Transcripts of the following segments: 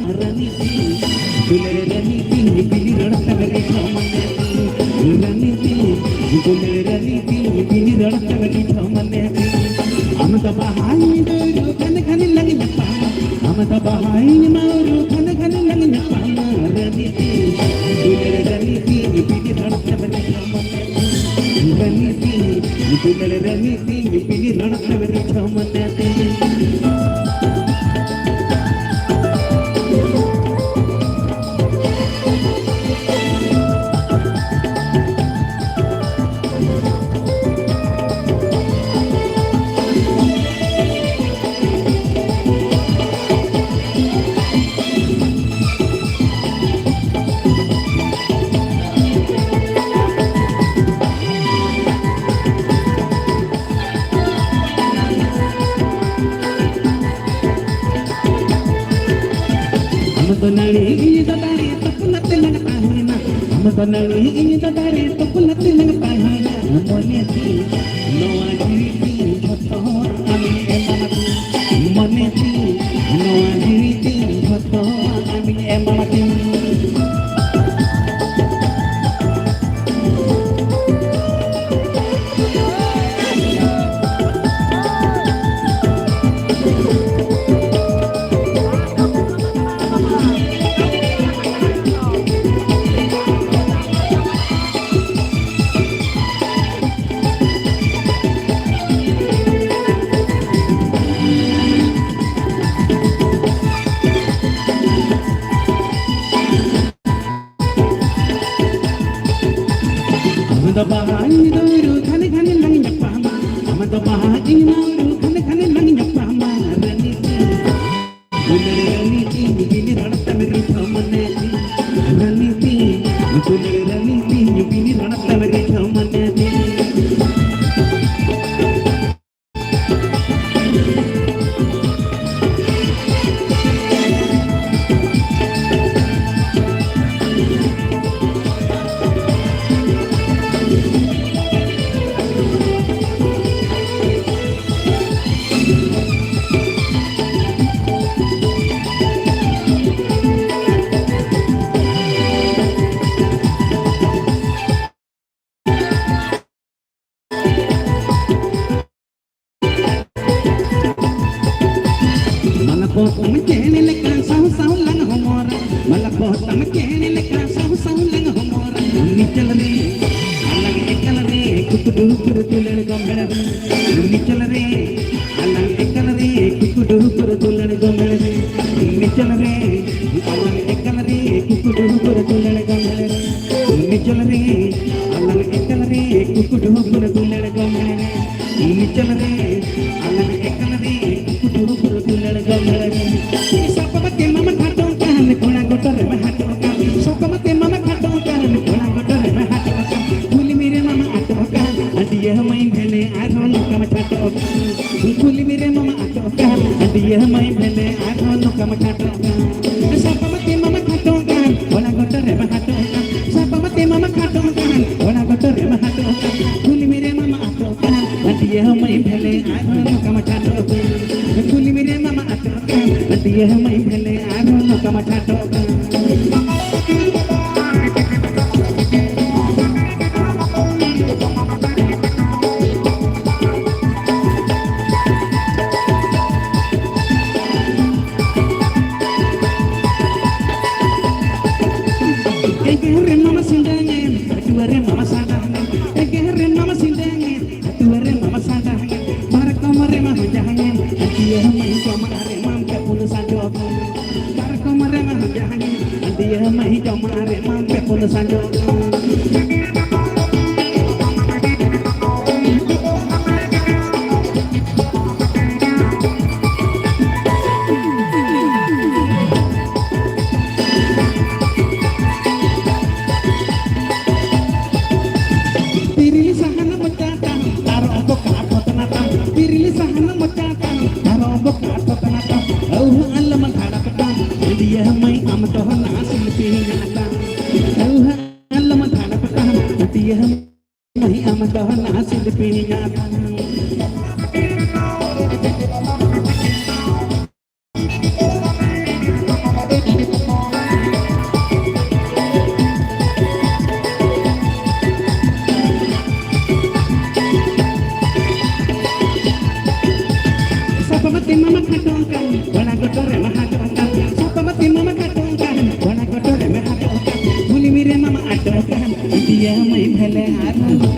रणनीति दुलर रणनीति बिनी रणतगरी भ्रमण्याति रणनीति दुलर रणनीति बिनी रणतगरी भ्रमण्याति अमत बहाई डोरू खन खन लगी नपामा अमत बहाई मारू खन खन लगी नपामा रणनीति दुलर रणनीति बिनी रणतगरी भ्रमण्याति रणनीति दुलर रणनीति बिनी रणतगरी भ्रमण्याति Nali ini tadari topulat nilang tahana moneti noa diriti photo ami emanati moneti noa diriti photo ami emanati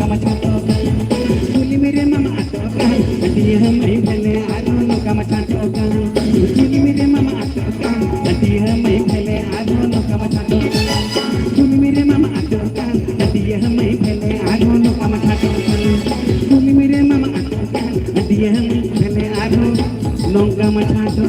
नौका मचातो कुली मेरे मामा आटोका दिए मैं भले आरो नौका मचातो कुली मेरे मामा आटोका दिए मैं भले आरो नौका मचातो कुली मेरे मामा आटोका दिए मैं भले आरो नौका मचातो कुली मेरे मामा आटोका दिए मैं भले आरो नौका मचातो